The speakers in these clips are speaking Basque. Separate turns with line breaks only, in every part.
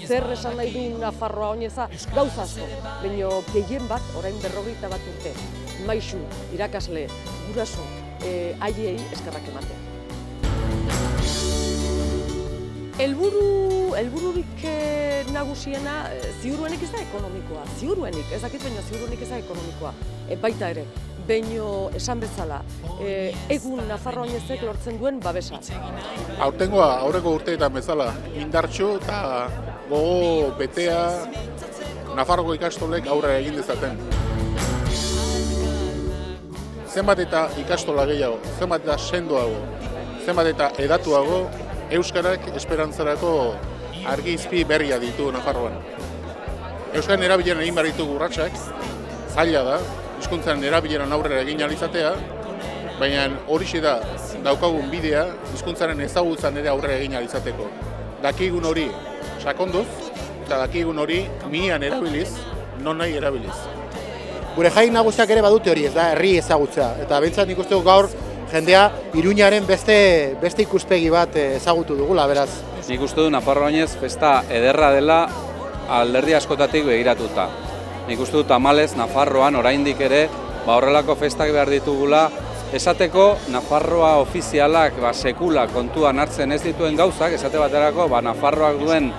zer esan nahi du Nafarroa oineza, gauza asko, baina gehien bat, orain 51 urte, maisu, irakasle, guraso, haiei eskerrak ematea. Helbururik nagusiena ziuruenik ez da ekonomikoa, ziuruenik, ez dakit baina ziuruenik ez da ekonomikoa, baita ere, baino esan bezala, egun Nafarroa oinezek lortzen duen babesa.
Aurtengoa, aurreko urteetan bezala, indartsu eta gogo betea Nafarroko ikastolek aurrera egin dezaten. Zenbat eta ikastola gehiago, zenbat eta sendoago, zenbat eta edatuago, Euskarak esperantzarako argizpi berria ditu Nafarroan. Euskaren erabileran egin behar ditugu urratsak, zaila da, hizkuntzaren erabileran aurrera egin ahal izatea, baina horixe da daukagun bidea, hizkuntzaren ezagutzan ere aurrera egin ahal izateko. Dakigun hori sakonduz, eta dakigun hori mian erabiliz, non nahi erabiliz.
Gure jai nagusiak ere badute hori, ez da, herri ezagutza. Eta behintzat nik uste gaur jendea Iruñaren beste ikuspegi bat ezagutu dugula, beraz.
Nik uste du Nafarroa oinez festa ederra dela alderdi askotatik begiratuta. Nik uste dut tamalez Nafarroan oraindik ere horrelako festak behar ditugula, esateko Nafarroa ofizialak sekula kontuan hartzen ez dituen gauzak, esate baterako Nafarroak duen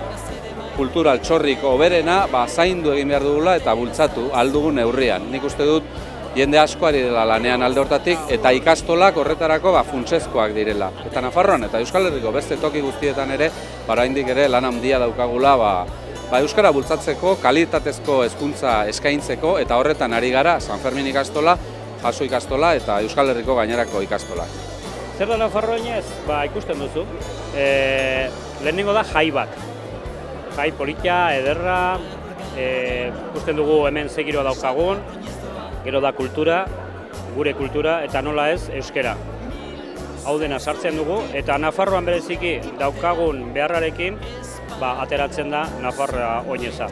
kultura altxorrik oberena zaindu egin behar dugula eta bultzatu aldugun neurrian. Nik uste dut jende asko ari dela lanean alde hortatik eta ikastolak horretarako funtsezkoak direla. Eta Nafarroan eta Euskal Herriko beste toki guztietan ere oraindik ere lan handia daukagula euskara bultzatzeko, kalitatezko hezkuntza eskaintzeko eta horretan ari gara San Fermin ikastola, Jaso ikastola eta Euskal Herriko gainerako ikastola.
Zer da Nafarroa oinez? Ikusten duzu. Lehenengo da jai bat. Jai politia, ederra, ikusten dugu hemen ze giroa daukagun, gero da kultura, gure kultura, eta nola ez, euskera. Hau dena sartzen dugu, eta Nafarroan bereziki daukagun beharrarekin, ateratzen da Nafarroa oineza.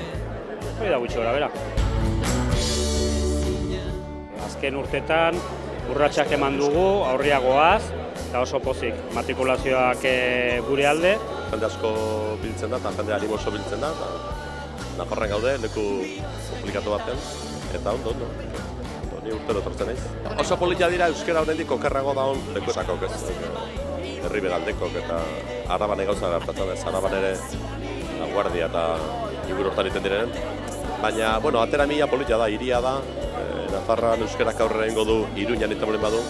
Hori da gutxi gora, bera. Azken urtetan, urratsak eman dugu, aurriagoaz, eta oso pozik. Matrikulazioak gure alde.
Jende asko biltzen da, eta jende animo oso biltzen da, Nafarroan gaude, leku komplikatu baten, eta ondo. Ni urtero etortzen naiz. Oso politia dira euskera horrendik okerrago daun lekuetako, ez? Herri begaldekok eta Araban gauza gertatzen ez, Araban ere guardia eta inguru hortan iten direnen. Baina, atera mila politia da, hiria da, Nafarroan euskerak aurrera egingo du Iruñan iten bolen badu,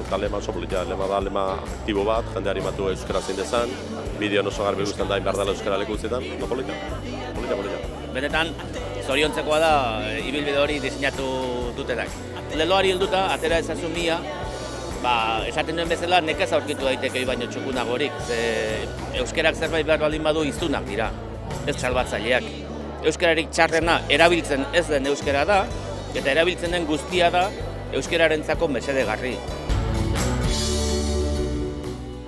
eta lema oso politia, lema aktibo bat, jende harimatu euskera zein dezan, bideon oso garbi guztien da, inbardala euskera leku guztietan, politia.
Benetan, zoriontzekoa da, ibilbide hori diseinatu dutenak. Leloari helduta, atera ezazu mia, esaten duen bezala nekez aurkitu daiteke baino txukunagorik. Euskerak zerbait behar baldin badu hiztunak dira, ez salbatzaileak. Euskararik txarrena erabiltzen ez den euskera da, eta erabiltzen den guztia da euskerarentzako mesedegarri.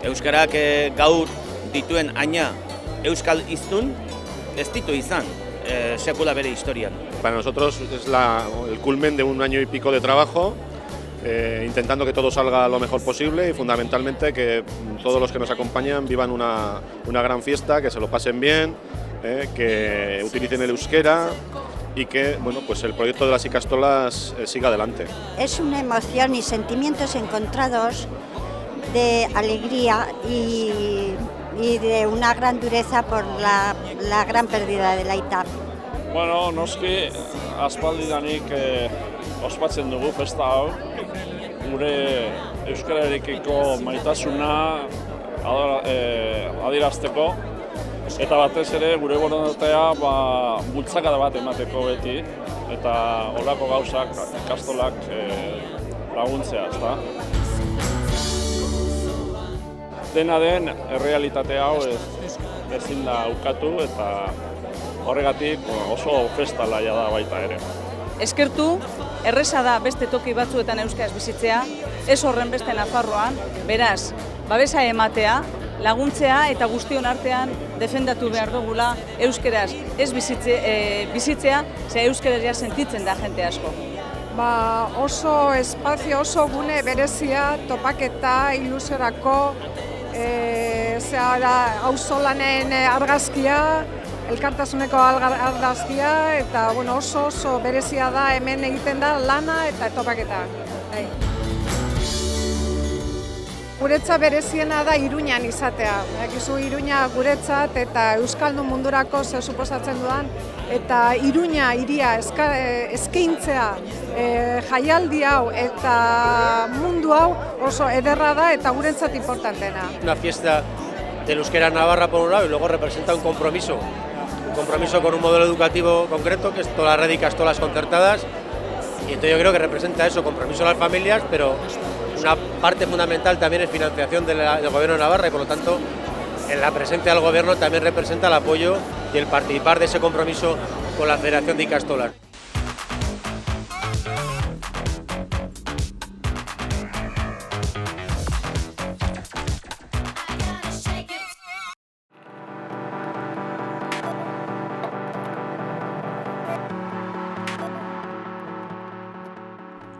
Euskarak gaur dituen aina euskal hiztun ez ditu izan. Sekula bere historian.
Para nosotros es el culmen de un año y pico de trabajo, intentando que todo salga lo mejor posible y fundamentalmente que todos los que nos acompañan vivan una gran fiesta, que se lo pasen bien, que utilicen el euskera y que el proyecto de las ikastolas siga adelante.
Es una emoción y sentimientos encontrados de alegría y de una gran dureza por la gran pérdida de l'aita.
Noski, aspaldidanik ospatzen dugu festa hau, gure euskararekiko maitasuna adierazteko, eta batez ere gure borondatea bultzakada bat emateko beti, eta horako gauzak ikastolak laguntzea, ezta? Dena den, errealitate hau ezin da ukatu eta horregatik oso festa laia da baita ere.
Eskertu, erreza da beste toki batzuetan euskaraz bizitzea, ez horren beste Nafarroan, beraz, babesa ematea, laguntzea eta guztion artean defendatu behar dugula euskaraz ez bizitzea, ze euskaraz sentitzen da jente asko.
Oso espazio, oso gune berezia, topaketa, ilusiorako, auzolanen argazkia, elkartasuneko argazkia eta oso berezia da hemen egiten da lana eta topaketa. Guretzat bereziena da Iruñan izatea. Jakizu Iruña guretzat eta Euskaldun mundurako zer suposatzen dudan, eta Iruña hiria eskaintzea jaialdi hau eta mundu hau oso ederra da eta guretzat importanteena.
Una fiesta del euskera en Navarra por un lado y luego representa un compromiso con un modelo educativo concreto que es toda la red de ikastolas concertadas, y entonces yo creo que representa eso, compromiso de las familias, pero una parte fundamental también es financiación del Gobierno de Navarra y por lo tanto en la presencia del Gobierno también representa el apoyo y el participar de ese compromiso con la Federación de Ikastolas.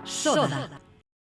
Soda.